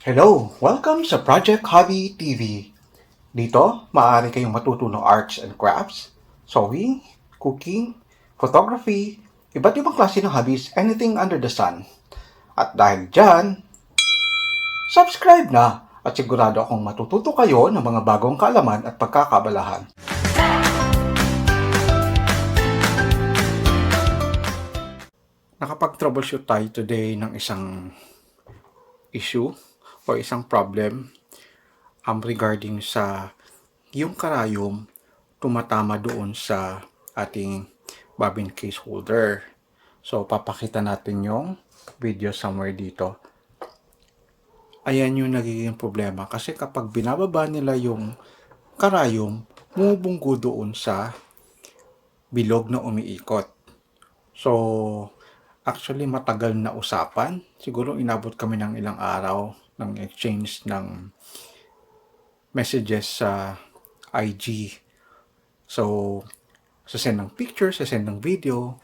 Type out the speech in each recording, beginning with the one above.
Hello! Welcome sa Project Hobby TeeVee. Dito, maaari kayong matuto ng arts and crafts, sewing, cooking, photography, iba't ibang klase ng hobbies, anything under the sun. At dahil dyan, subscribe na! At sigurado akong matututo kayo ng mga bagong kaalaman at pagkakabalahan. Nakapag-troubleshoot tayo today ng isang issue o isang problem regarding sa yung karayom tumatama doon sa ating bobbin case holder. So, papakita natin yung video somewhere dito. Ayan yung nagiging problema kasi kapag binababa nila yung karayom, bumubunggo doon sa bilog na umiikot. So, actually matagal na usapan. Siguro inabot kami ng ilang araw ng exchange ng messages sa IG. So, sasend ng picture, sasend ng video.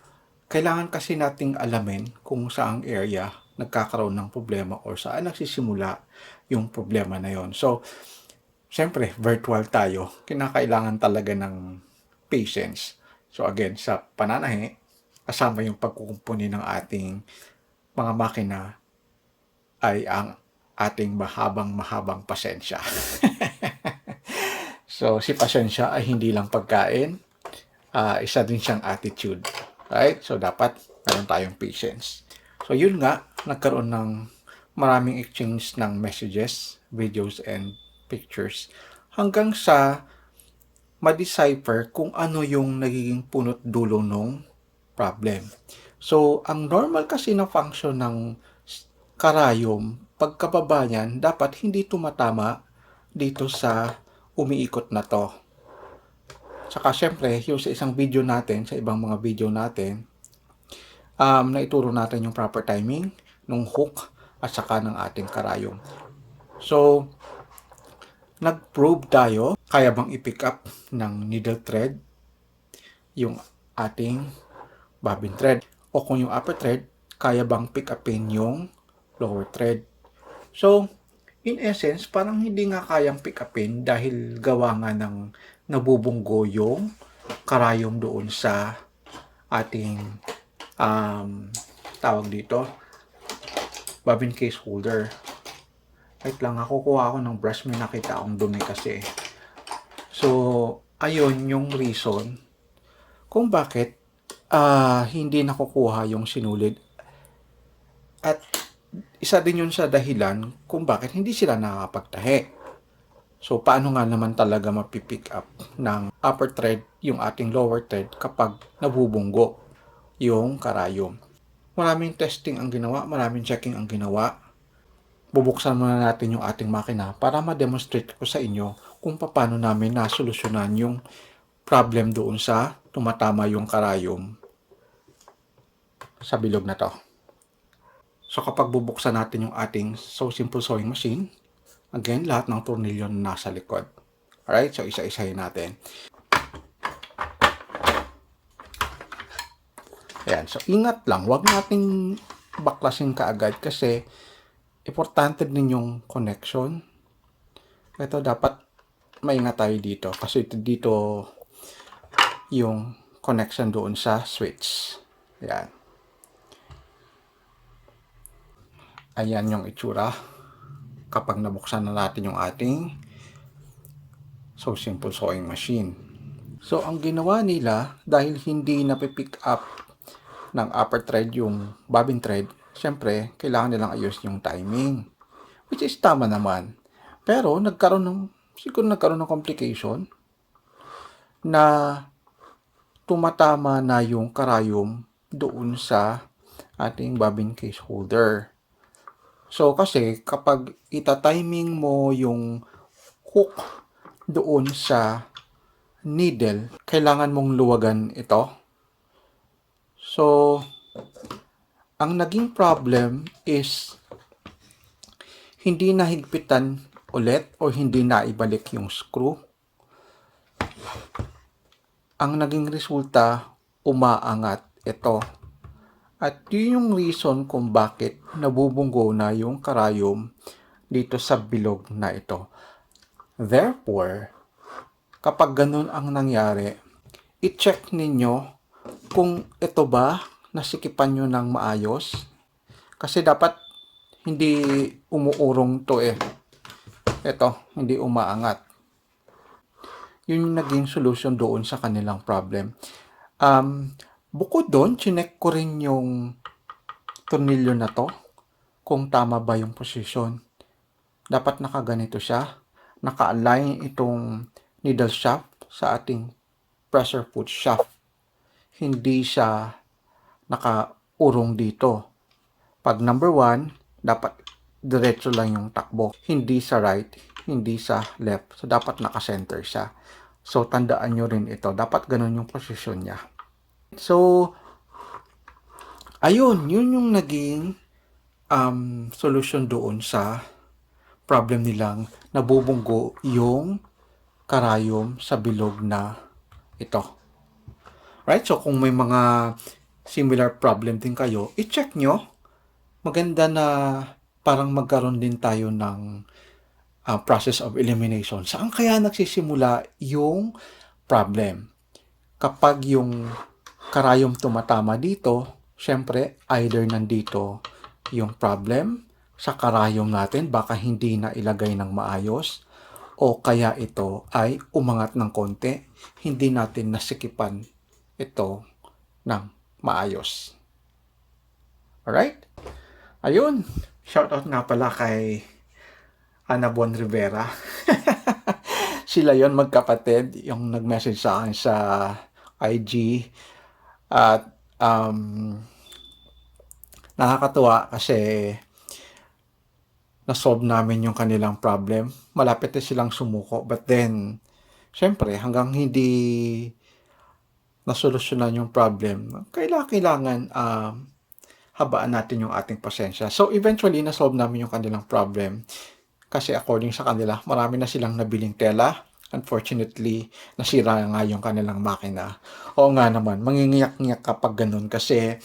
Kailangan kasi nating alamin kung saang area nagkakaroon ng problema or saan nagsisimula yung problema na yon. So, syempre, virtual tayo. Kinakailangan talaga ng patience. So, again, sa pananahe, kasama yung pagkukumpuni ng ating mga makina ay ang ating mahabang pasensya. So, si pasensya ay hindi lang pagkain, isa din siyang attitude. Right? So, dapat meron tayong patience. So, yun nga, nagkaroon ng maraming exchange ng messages, videos, and pictures hanggang sa ma-decipher kung ano yung nagiging punot dulo ng problem. So, ang normal kasi na function ng karayom, pagkababa niyan, dapat hindi tumatama dito sa umiikot na to. Saka syempre, yung sa isang video natin, sa ibang mga video natin, naituro natin yung proper timing ng hook at saka ng ating karayom. So, nag-probe tayo, kaya bang i-pick up ng needle thread yung ating bobbin thread, o kung yung upper thread, kaya bang pick upin yung lower thread. So, in essence, parang hindi nga kayang pick upin dahil gawa nga ng nabubunggo yung karayom doon sa ating tawag dito, bobbin case holder. Wait lang, kukuha ako ng brush, may nakita akong dumi kasi. So, ayun yung reason kung bakit hindi nakukuha yung sinulid. At isa din yun sa dahilan kung bakit hindi sila nakakapagtahi. So, paano nga naman talaga mapipick up ng upper thread yung ating lower thread kapag nabubunggo yung karayom? Maraming testing ang ginawa, maraming checking ang ginawa. Bubuksan muna natin yung ating makina para ma-demonstrate ko sa inyo kung paano namin nasolusyonan yung problem doon sa tumatama yung karayom sa bilog na to. So, kapag bubuksan natin yung ating Simple Sewing Machine, again, lahat ng tornilyo na nasa likod. Alright, so isa-isahin natin. Ayan, so ingat lang, huwag nating baklasin kaagad kasi importante din yung connection. Ito dapat maingat tayo dito kasi dito yung connection doon sa switch. Ayan. Ayan yung itsura kapag nabuksan na natin yung ating Simple Sewing Machine. So, ang ginawa nila, dahil hindi napipick up ng upper thread yung bobbin thread, syempre, kailangan nilang ayos yung timing. Which is tama naman. Pero, siguro nagkaroon ng complication na tumatama na yung karayom doon sa ating bobbin case holder. So, kasi kapag ita-timing mo yung hook doon sa needle, kailangan mong luwagan ito. So, ang naging problem is hindi nahigpitan ulit o hindi naibalik yung screw. Ang naging resulta, umaangat ito. At yun yung reason kung bakit nabubunggo na yung karayom dito sa bilog na ito. Therefore, kapag ganun ang nangyari, i-check ninyo kung ito ba nasikipan nyo ng maayos. Kasi dapat hindi umuurong to eh. Ito, hindi umaangat. Yun yung naging solution doon sa kanilang problem. Bukod doon, chinek ko rin yung tornilyo na to, kung tama ba yung position. Dapat nakaganito siya. Naka-align itong needle shaft sa ating pressure foot shaft. Hindi siya nakaurong dito. Pag number 1, dapat diretso lang yung takbo. Hindi sa right, hindi sa left. So, dapat naka-center siya. So, tandaan nyo rin ito. Dapat ganun yung posisyon niya. So, ayun. Yun yung naging solution doon sa problem nilang nabubunggo yung karayom sa bilog na ito. Right? So, kung may mga similar problem din kayo, i-check nyo. Maganda na parang magkaroon din tayo ng process of elimination. Saan kaya nagsisimula yung problem? Kapag yung karayom tumatama dito, syempre, either nandito yung problem sa karayom natin, baka hindi na ilagay ng maayos, o kaya ito ay umangat ng konti, hindi natin nasikipan ito ng maayos. Alright? Ayun. Shoutout nga pala kay Ana Bon Rivera. Sila yon magkapatid, yung nag-message sa akin sa IG. At nakakatuwa kasi na-solve namin yung kanilang problem. Malapit na silang sumuko. But then, syempre, hanggang hindi nasolusyonan yung problem, kailangan habaan natin yung ating pasensya. So, eventually, na-solve namin yung kanilang problem. Kasi according sa kanila, marami na silang nabiling tela. Unfortunately, nasira nga yung kanilang makina. Oo nga naman, mangingiyak-ngiyak kapag ganun kasi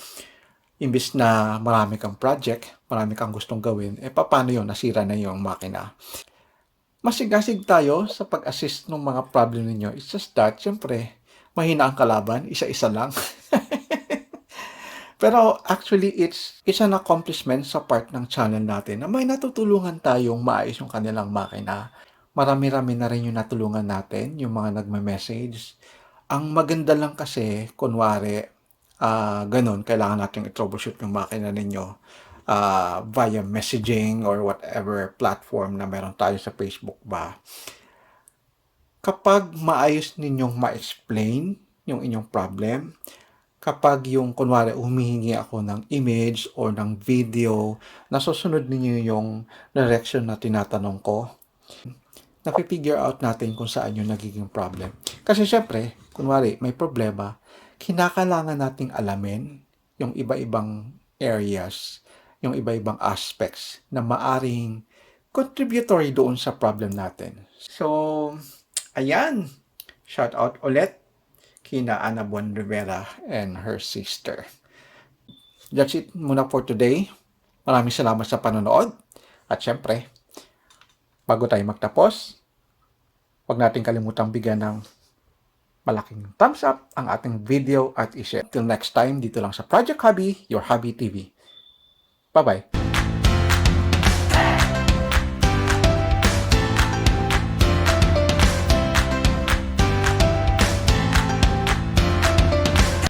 imbis na marami kang project, marami kang gustong gawin, paano yun? Nasira na yung makina. Masigasig tayo sa pag-assist ng mga problem ninyo. It's just that, syempre, mahina ang kalaban, isa-isa lang. Pero actually, it's an accomplishment sa part ng channel natin na may natutulungan tayong maayos yung kanilang makina. Marami-rami na rin yung natulungan natin, yung mga nagme-message. Ang maganda lang kasi, kunwari, ganun, kailangan natin i-troubleshoot yung makina ninyo via messaging or whatever platform na meron tayo sa Facebook ba. Kapag maayos ninyong ma-explain yung inyong problem, kapag yung, kunwari, humihingi ako ng image or ng video, nasusunod ninyo yung direction na tinatanong ko, napipigure out natin kung saan yung nagiging problem. Kasi syempre, kunwari, may problema, kinakailangan nating alamin yung iba-ibang areas, yung iba-ibang aspects na maaring contributory doon sa problem natin. So, ayan. Shout out ulit kina Ana Bon Rivera and her sister. That's it muna for today. Maraming salamat sa panonood. At syempre, bago tayo magtapos, huwag natin kalimutang bigyan ng malaking thumbs up ang ating video at i-share. Till next time, dito lang sa Project Hobby, your Hobby TV. Bye-bye!